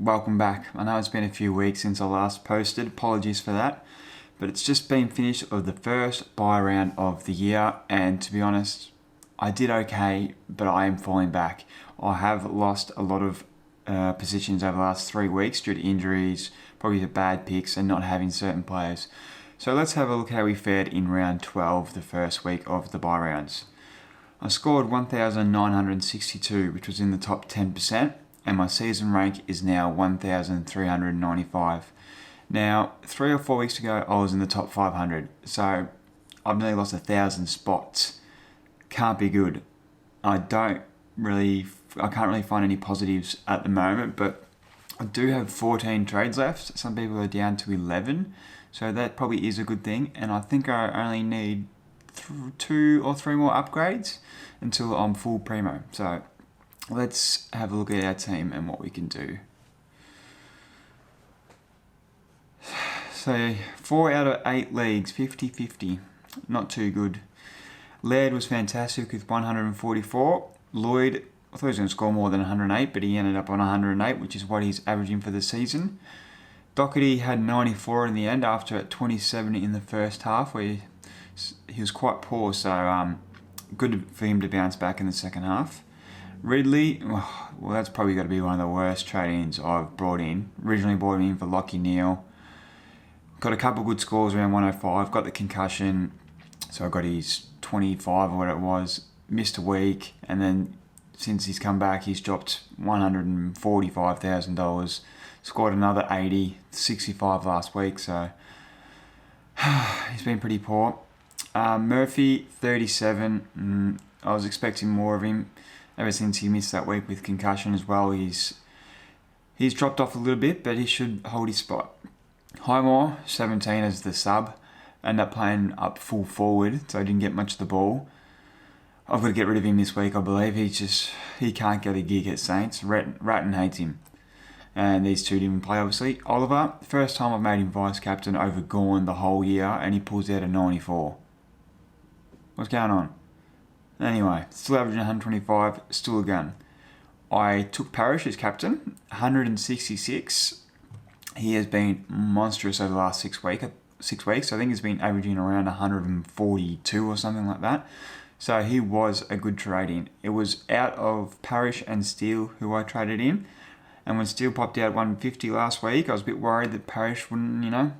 welcome back. I know it's been a few weeks since I last posted, apologies for that. But it's just been finished of the first buy round of the year, and to be honest, I did okay, but I am falling back. I have lost a lot of positions over the last 3 weeks due to injuries, probably the bad picks and not having certain players. So let's have a look how we fared in round 12, the first week of the buy rounds. I scored 1,962, which was in the top 10%, and my season rank is now 1,395. Now, 3 or 4 weeks ago, I was in the top 500, so I've nearly lost 1,000 spots. Can't be good. I can't really find any positives at the moment, but I do have 14 trades left. Some people are down to 11, so that probably is a good thing, and I think I only need 2 or 3 more upgrades until I'm full primo. So let's have a look at our team and what we can do. So 4 out of 8 leagues, 50-50, not too good. Laird was fantastic with 144. Lloyd, I thought he was going to score more than 108, but he ended up on 108, which is what he's averaging for the season. Doherty had 94 in the end after 27 in the first half, where he was quite poor, so good for him to bounce back in the second half. Ridley, well, that's probably got to be one of the worst trade-ins I've brought in. Originally brought him in for Lachie Neale. Got a couple good scores around 105, got the concussion, so I got his 25 or what it was. Missed a week, and then since he's come back, he's dropped $145,000. Scored another 80, 65 last week, so he's been pretty poor. Murphy, 37. I was expecting more of him ever since he missed that week with concussion as well. He's dropped off a little bit, but he should hold his spot. Highmore, 17 as the sub. Ended up playing up full forward, so I didn't get much of the ball. I've got to get rid of him this week, I believe. He can't get a gig at Saints. Ratton hates him. And these two didn't play, obviously. Oliver, first time I've made him vice-captain over Gorn the whole year, and he pulls out a 94. What's going on? Anyway, still averaging 125, still a gun. I took Parrish as captain, 166. He has been monstrous over the last 6 weeks. I think he's been averaging around 142 or something like that. So he was a good trade in. It was out of Parrish and Steele who I traded in. And when Steele popped out 150 last week, I was a bit worried that Parrish wouldn't,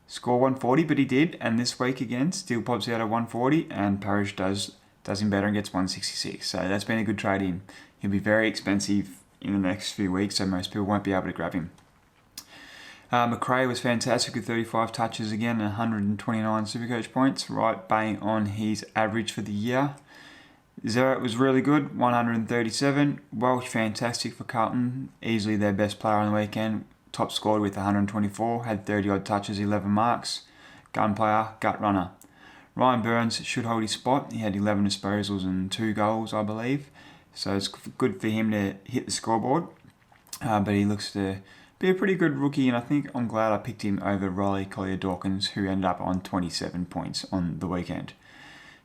score 140, but he did. And this week again, Steele pops out at 140 and Parrish does him better and gets 166. So that's been a good trade in. He'll be very expensive in the next few weeks, so most people won't be able to grab him. McRae was fantastic with 35 touches again and 129 Supercoach points, right bang on his average for the year. Zerrett was really good, 137. Welsh, fantastic for Carlton, easily their best player on the weekend. Top scored with 124, had 30 odd touches, 11 marks. Gun player, gut runner. Ryan Burns should hold his spot. He had 11 disposals and 2 goals, I believe. So it's good for him to hit the scoreboard. But he looks to be a pretty good rookie, and I think I'm glad I picked him over Riley Collier-Dawkins, who ended up on 27 points on the weekend.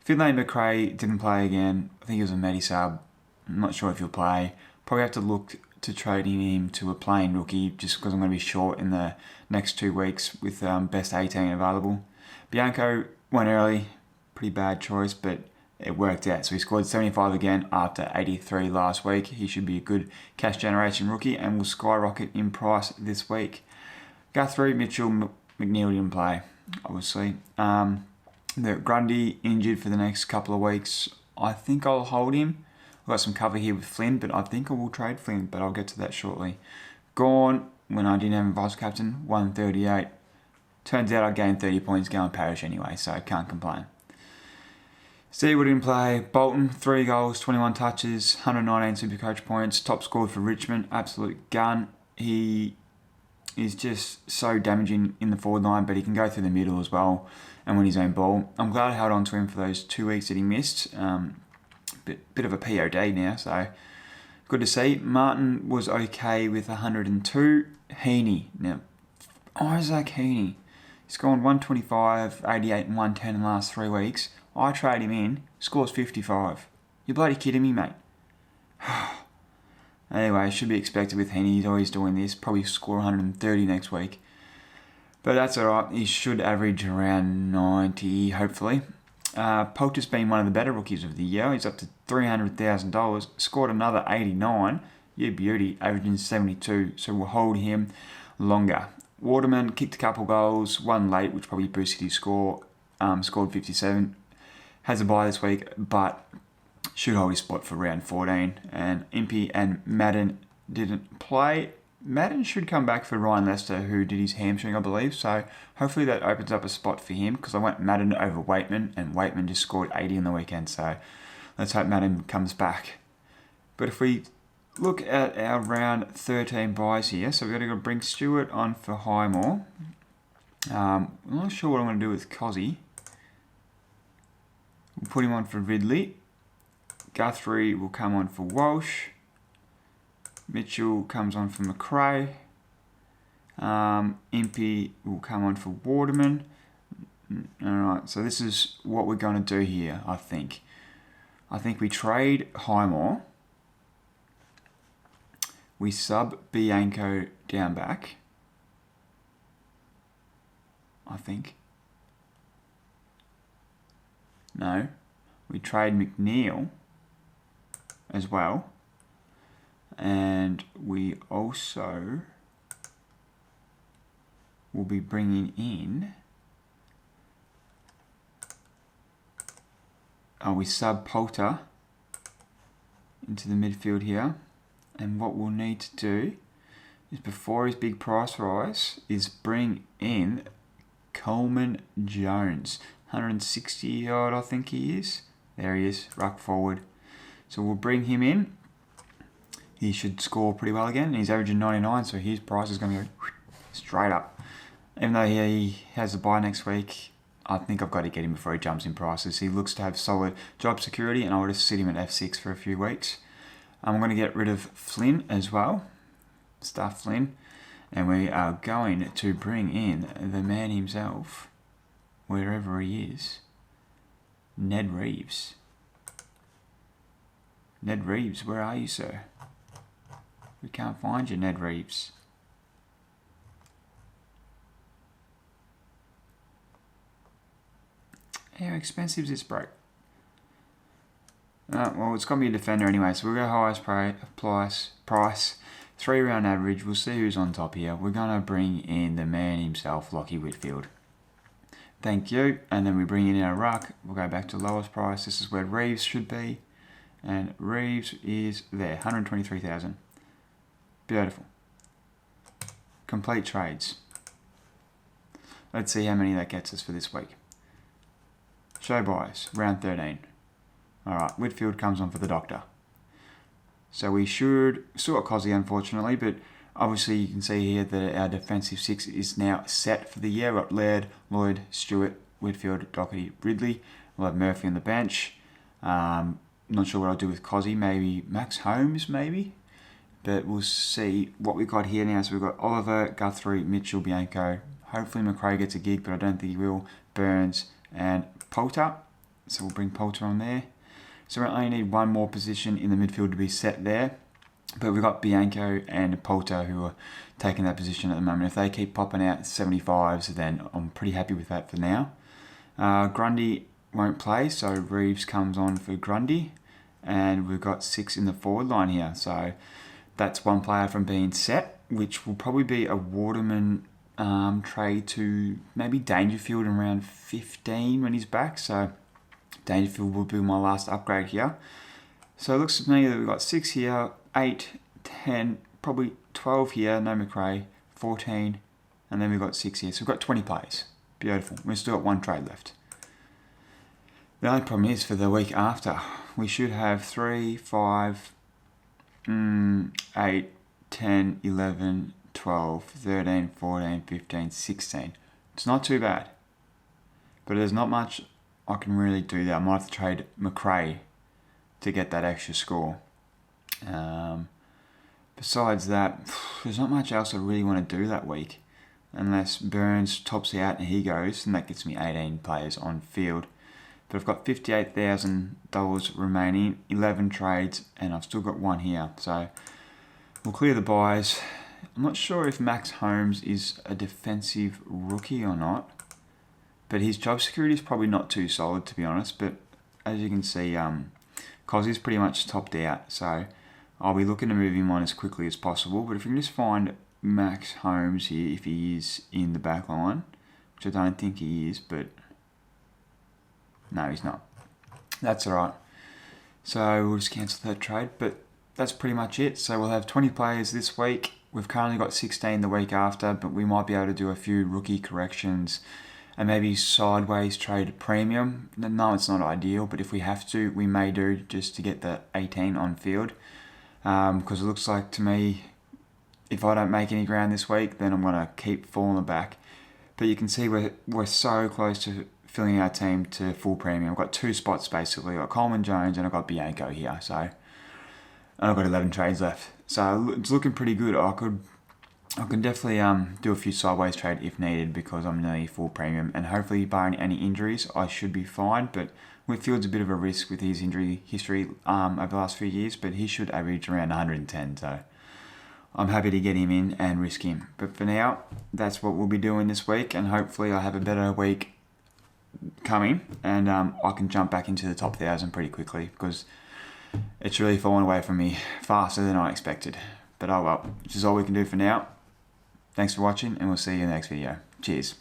Finlay McRae didn't play again. I think he was a medi-sub. I'm not sure if he'll play. Probably have to look to trading him to a playing rookie just because I'm going to be short in the next 2 weeks with best 18 available. Bianco went early. Pretty bad choice, but it worked out. So he scored 75 again after 83 last week. He should be a good cash generation rookie and will skyrocket in price this week. Guthrie, Mitchell, McNeil didn't play, obviously. The Grundy injured for the next couple of weeks. I think I'll hold him. I've got some cover here with Flynn, but I think I will trade Flynn, but I'll get to that shortly. Gorn, when I didn't have him vice captain, 138. Turns out I gained 30 points going Parrish anyway, so I can't complain. Steve didn't play. Bolton, 3 goals, 21 touches, 119 Supercoach points. Top scored for Richmond, absolute gun. He is just so damaging in the forward line, but he can go through the middle as well and win his own ball. I'm glad I held on to him for those 2 weeks that he missed. Bit of a POD now, so good to see. Martin was okay with 102. Heeney, now Isaac Heeney, he's gone 125, 88 and 110 in the last 3 weeks. I trade him in, scores 55. You're bloody kidding me, mate. Anyway, should be expected with Heeney. He's always doing this. Probably score 130 next week. But that's alright. He should average around 90, hopefully. Poulter's been one of the better rookies of the year. He's up to $300,000. Scored another 89. You beauty, averaging 72. So we'll hold him longer. Waterman kicked a couple goals, one late, which probably boosted his score. Scored 57. Has a bye this week, but should hold his spot for round 14. And Impey and Madden didn't play. Madden should come back for Ryan Lester, who did his hamstring, I believe. So hopefully that opens up a spot for him, because I went Madden over Waitman, and Waitman just scored 80 on the weekend. So let's hope Madden comes back. But if we look at our round 13 buys here, so we've got to bring Stewart on for Highmore. I'm not sure what I'm going to do with Cozzy. We'll put him on for Ridley. Guthrie will come on for Walsh. Mitchell comes on for McRae. Impey will come on for Waterman. Alright, so this is what we're going to do here, I think. I think we trade Highmore. We sub Bianco down back. I think. No. We trade McNeil as well. And we also will be bringing in... we sub Poulter into the midfield here. And what we'll need to do is, before his big price rise, is bring in Coleman Jones. 160 odd, I think he is. There he is, ruck forward. So we'll bring him in. He should score pretty well again. He's averaging 99, so his price is going to go straight up. Even though he has a bye next week, I think I've got to get him before he jumps in prices. He looks to have solid job security, and I would just sit him at F6 for a few weeks. I'm going to get rid of Flynn as well. Stuff Flynn. And we are going to bring in the man himself, wherever he is, Ned Reeves. Ned Reeves, where are you, sir? We can't find you, Ned Reeves. How expensive is this, bro? Well, it's got to be a defender anyway, so we'll go highest price, 3 round average. We'll see who's on top here. We're going to bring in the man himself, Lockie Whitfield. Thank you. And then we bring in our ruck. We'll go back to lowest price. This is where Reeves should be. And Reeves is there, 123,000. Beautiful. Complete trades. Let's see how many that gets us for this week. Show buys, round 13. Alright, Whitfield comes on for the doctor. So we should... Still got Cozzy, unfortunately, but obviously you can see here that our defensive 6 is now set for the year. We've got Laird, Lloyd, Stewart, Whitfield, Doherty, Ridley. We'll have Murphy on the bench. Not sure what I'll do with Cozzy. Maybe Max Holmes, maybe? But we'll see what we've got here now. So we've got Oliver, Guthrie, Mitchell, Bianco. Hopefully McRae gets a gig, but I don't think he will. Burns and Poulter. So we'll bring Poulter on there. So we only need one more position in the midfield to be set there. But we've got Bianco and Poulter who are taking that position at the moment. If they keep popping out 75s, then I'm pretty happy with that for now. Grundy won't play, so Reeves comes on for Grundy. And we've got 6 in the forward line here. So that's one player from being set, which will probably be a Waterman trade to maybe Dangerfield in round 15 when he's back. So Dangerfield will be my last upgrade here. So it looks to me that we've got 6 here, 8, 10, probably 12 here, no McRae, 14, and then we've got 6 here. So we've got 20 players. Beautiful. We've still got one trade left. The only problem is for the week after, we should have 3, 5, 8, 10, 11, 12, 13, 14, 15, 16. It's not too bad. But there's not much I can really do there. I might have to trade McRae to get that extra score. Besides that, there's not much else I really want to do that week. Unless Burns tops out and he goes, and that gets me 18 players on field. But I've got $58,000 remaining, 11 trades, and I've still got one here. So We'll clear the buys. I'm not sure if Max Holmes is a defensive rookie or not, but his job security is probably not too solid, to be honest. But as you can see, Cozzy's pretty much topped out, so I'll be looking to move him on as quickly as possible. But if we can just find Max Holmes here, if he is in the back line, which I don't think he is, but no, he's not. That's alright. So we'll just cancel that trade, but that's pretty much it. So we'll have 20 players this week. We've currently got 16 the week after, but we might be able to do a few rookie corrections and maybe sideways trade a premium. No, it's not ideal, but if we have to, we may do, just to get the 18 on field. Because it looks like to me, if I don't make any ground this week, then I'm going to keep falling back. But you can see we're so close to filling our team to full premium. I've got 2 spots basically. I've got Coleman Jones and I've got Bianco here. So, and I've got 11 trades left. So it's looking pretty good. I can definitely do a few sideways trade if needed, because I'm nearly full premium, and hopefully barring any injuries I should be fine. But Whitfield's a bit of a risk with his injury history over the last few years, but he should average around 110, so I'm happy to get him in and risk him. But for now, that's what we'll be doing this week, and hopefully I have a better week coming, and I can jump back into the top 1,000 pretty quickly, because it's really fallen away from me faster than I expected. But oh well, which is all we can do for now. Thanks for watching, and we'll see you in the next video. Cheers.